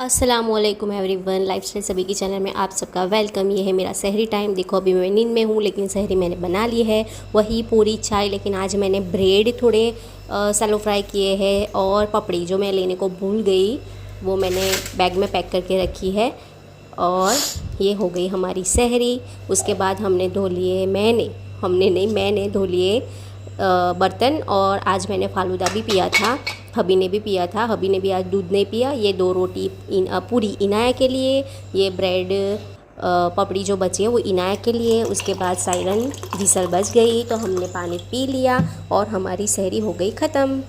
अस्सलामुअलैकुम everyone, lifestyle सभी की चैनल में आप सबका वेलकम। ये है मेरा सहरी टाइम। देखो अभी मैं नींद में हूँ लेकिन सहरी मैंने बना ली है, वही पूरी चाय। लेकिन आज मैंने ब्रेड थोड़े सैलो फ्राई किए हैं और पपड़ी जो मैं लेने को भूल गई वो मैंने बैग में पैक करके रखी है। और ये हो गई हमारी सहरी। उसके बाद हमने धो लिए मैंने धो लिए बर्तन। और आज मैंने फालूदा भी पिया था, हबी ने भी पिया था। हबी ने भी आज दूध नहीं पिया। ये 2 रोटी पूरी इनाया के लिए, ये ब्रेड पपड़ी जो बची है वो इनाया के लिए। उसके बाद सायरन विसल बज गई तो हमने पानी पी लिया और हमारी सहरी हो गई ख़त्म।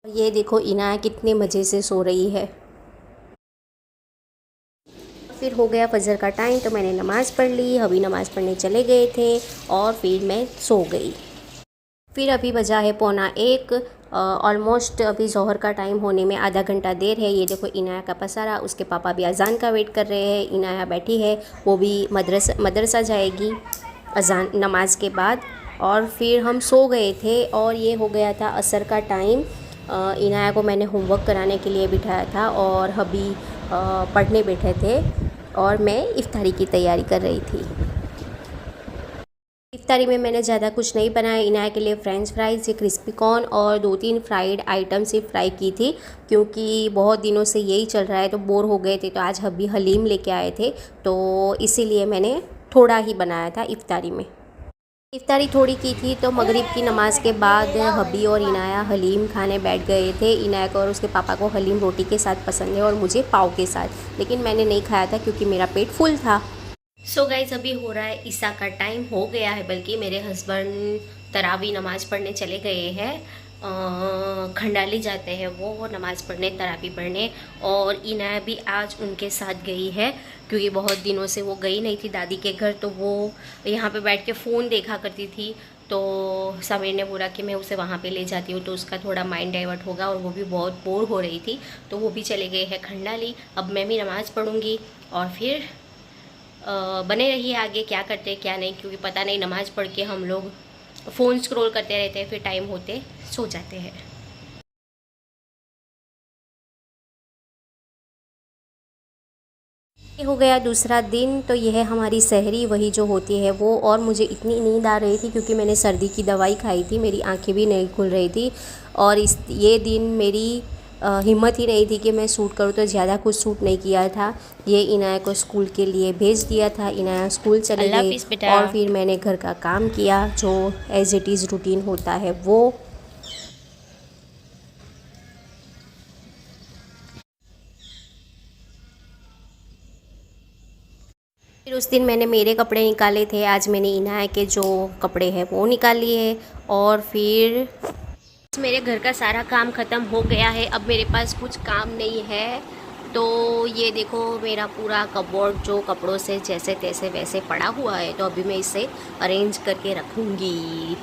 ये देखो इनाया कितने मज़े से सो रही है। फिर हो गया फजर का टाइम तो मैंने नमाज़ पढ़ ली, हबी नमाज़ पढ़ने चले गए थे और फिर मैं सो गई। फिर अभी बजा है 12:45। ऑलमोस्ट अभी ज़ोहर का टाइम होने में आधा घंटा देर है। ये देखो इनाया का पसारा, उसके पापा भी अजान का वेट कर रहे हैं। इनाया बैठी है, वो भी मदरसा जाएगी अजान नमाज के बाद। और फिर हम सो गए थे और ये हो गया था असर का टाइम। इनाया को मैंने होमवर्क कराने के लिए बिठाया था और हबी पढ़ने बैठे थे और मैं इफ्तारी की तैयारी कर रही थी। इफ्तारी में मैंने ज़्यादा कुछ नहीं बनाया। इनाया के लिए फ्रेंच फ्राइज़, ये क्रिस्पी कॉर्न और 2-3 फ्राइड आइटम से फ्राई की थी, क्योंकि बहुत दिनों से यही चल रहा है तो बोर हो गए थे। तो आज हबी हलीम लेके आए थे तो इसीलिए मैंने थोड़ा ही बनाया था इफ्तारी में। इफ्तारी थोड़ी की थी तो मगरिब की नमाज़ के बाद हबी और इनाया हलीम खाने बैठ गए थे। इनाया को और उसके पापा को हलीम रोटी के साथ पसंद है और मुझे पाव के साथ, लेकिन मैंने नहीं खाया था क्योंकि मेरा पेट फुल था। सो गाइस अभी हो रहा है ईसा का टाइम, हो गया है बल्कि। मेरे हस्बैंड तरावी नमाज़ पढ़ने चले गए हैं। खंडाली जाते हैं वो नमाज़ पढ़ने, तरावी पढ़ने। और इनाया भी आज उनके साथ गई है क्योंकि बहुत दिनों से वो गई नहीं थी दादी के घर। तो वो यहाँ पे बैठ के फ़ोन देखा करती थी। तो समीर ने बोला कि मैं उसे वहाँ पे ले जाती हूँ तो उसका थोड़ा माइंड डाइवर्ट होगा, और वो भी बहुत बोर हो रही थी तो वो भी चले गए हैं खंडाली। अब मैं भी नमाज़ पढ़ूँगी और फिर बने रहिए आगे क्या करते हैं क्या नहीं, क्योंकि पता नहीं नमाज़ पढ़ के हम लोग फ़ोन स्क्रॉल करते रहते हैं, फिर टाइम होते सो जाते हैं। ये हो गया दूसरा दिन। तो यह है हमारी सहरी, वही जो होती है वो। और मुझे इतनी नींद आ रही थी क्योंकि मैंने सर्दी की दवाई खाई थी, मेरी आंखें भी नहीं खुल रही थी। और ये दिन मेरी हिम्मत ही नहीं थी कि मैं सूट करूँ, तो ज़्यादा कुछ सूट नहीं किया था। ये इनाया को स्कूल के लिए भेज दिया था, इनाया स्कूल चले गई और फिर मैंने घर का काम किया जो एज़ इट इज़ रूटीन होता है वो। फिर उस दिन मैंने मेरे कपड़े निकाले थे, आज मैंने इनाया के जो कपड़े हैं वो निकाल लिए। और फिर मेरे घर का सारा काम ख़त्म हो गया है, अब मेरे पास कुछ काम नहीं है। तो ये देखो मेरा पूरा कपबोर्ड जो कपड़ों से जैसे तैसे वैसे पड़ा हुआ है, तो अभी मैं इसे अरेंज करके रखूँगी।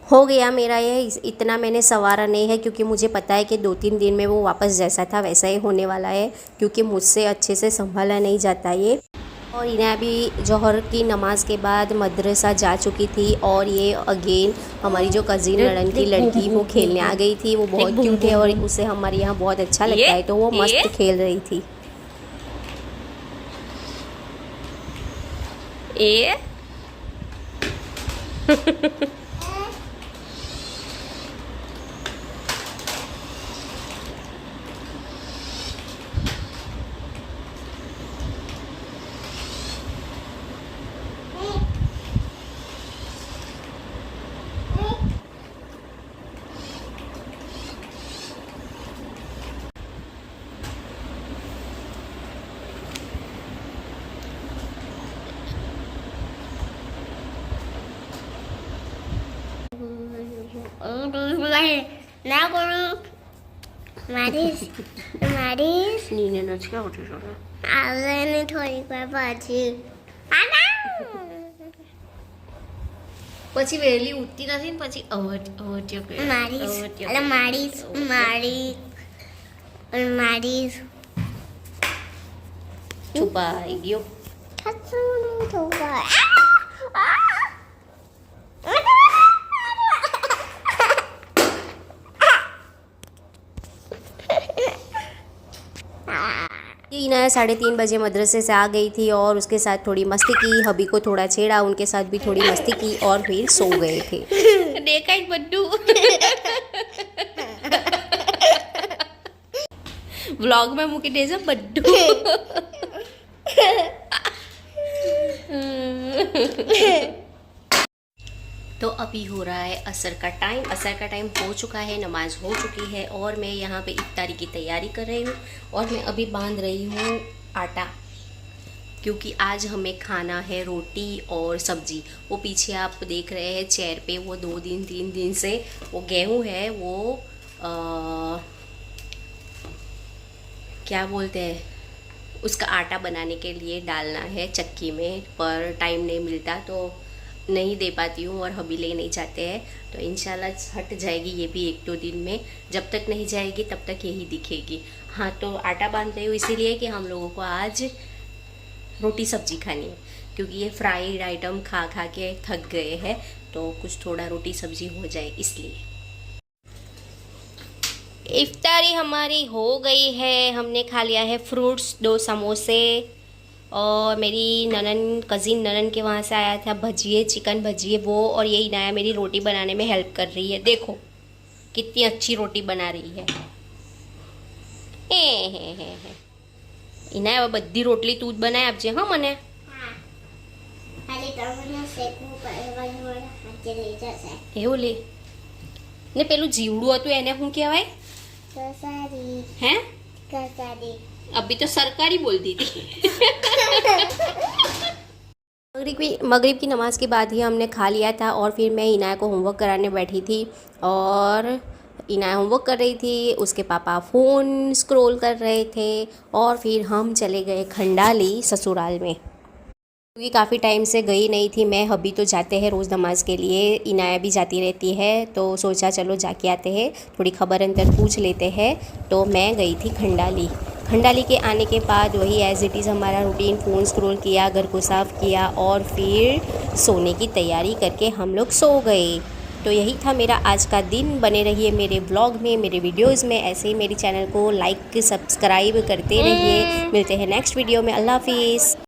हो गया मेरा ये, इतना मैंने संवारा नहीं है क्योंकि मुझे पता है कि 2-3 दिन में वो वापस जैसा था वैसा ही होने वाला है, क्योंकि मुझसे अच्छे से संभाला नहीं जाता ये। और इन्हें अभी जोहर की नमाज़ के बाद मदरसा जा चुकी थी। और ये अगेन हमारी जो कज़िन नड़न की लड़की वो खेलने आ गई थी। वो बहुत क्यूट है और उसे हमारे यहाँ बहुत अच्छा लगता है, तो वो मस्त खेल रही थी। ए ना करूँ मारिस मारिस नीने नच क्या होती है આવને થોડીક વાર પછી આના પછી વહેલી ઉઠતી નથી ને પછી અવટ્યો કે મારીસ એટલે મારીસ મારી મારીસ છુપાઈ ગયો. ખસુનું થોડા ये इनाया 3:30 बजे मदरसे से आ गई थी और उसके साथ थोड़ी मस्ती की, हबी को थोड़ा छेड़ा, उनके साथ भी थोड़ी मस्ती की और फिर सो गए थे। देखा एक बड्डू व्लॉग में मुके डेजा बड्डू तो अभी हो रहा है असर का टाइम हो चुका है, नमाज हो चुकी है और मैं यहाँ पे इफ्तारी की तैयारी कर रही हूँ और मैं अभी बांध रही हूँ आटा, क्योंकि आज हमें खाना है रोटी और सब्जी। वो पीछे आप देख रहे हैं चेयर पे, वो 2-3 दिन से वो गेहूँ है, वो क्या बोलते हैं, उसका आटा बनाने के लिए डालना है चक्की में, पर टाइम नहीं मिलता तो नहीं दे पाती हूँ और हबी ले नहीं जाते हैं। तो इंशाल्लाह हट जाएगी ये भी 1-2 दिन में, जब तक नहीं जाएगी तब तक यही दिखेगी। हाँ, तो आटा बांध रही हूँ इसीलिए कि हम लोगों को आज रोटी सब्जी खानी है, क्योंकि ये फ्राइड आइटम खा खा के थक गए हैं, तो कुछ थोड़ा रोटी सब्जी हो जाए इसलिए। इफ्तारी हमारी हो गई है, हमने खा लिया है फ्रूट्स, 2 समोसे और मेरी कज़िन ननन के वहाँ से आया था भजिए, चिकन भजिए वो, और ये इनाया मेरी रोटी बनाने में हेल्प कर रही है। देखो कितनी अच्छी रोटी बना रही है। हे इनाया बद्दी रोटली तू જ બનાય આપજે હા મને। ખાલી તમને શેકવું પડે, હાથે લઈ જશે। એવું લે ને પેલું જીવડું હતું એને શું કહેવાય? કસારી। હે કસારી। अभी तो सरकारी बोलती थी। मगरिब की नमाज़ के बाद ही हमने खा लिया था और फिर मैं इनाया को होमवर्क कराने बैठी थी और इनाया होमवर्क कर रही थी, उसके पापा फ़ोन स्क्रॉल कर रहे थे और फिर हम चले गए खंडाली ससुराल में, क्योंकि काफ़ी टाइम से गई नहीं थी मैं। हबी तो जाते हैं रोज़ नमाज के लिए, इनाया भी जाती रहती है, तो सोचा चलो जाके आते हैं, थोड़ी खबर अंतर पूछ लेते हैं। तो मैं गई थी खंडाली के आने के बाद वही एज़ इट इज़ हमारा रूटीन, फ़ोन स्क्रॉल किया, घर को साफ़ किया और फिर सोने की तैयारी करके हम लोग सो गए। तो यही था मेरा आज का दिन। बने रहिए मेरे ब्लॉग में, मेरे वीडियोज़ में, ऐसे ही मेरे चैनल को लाइक सब्सक्राइब करते रहिए। मिलते हैं नेक्स्ट वीडियो में। अल्लाह हाफिज़।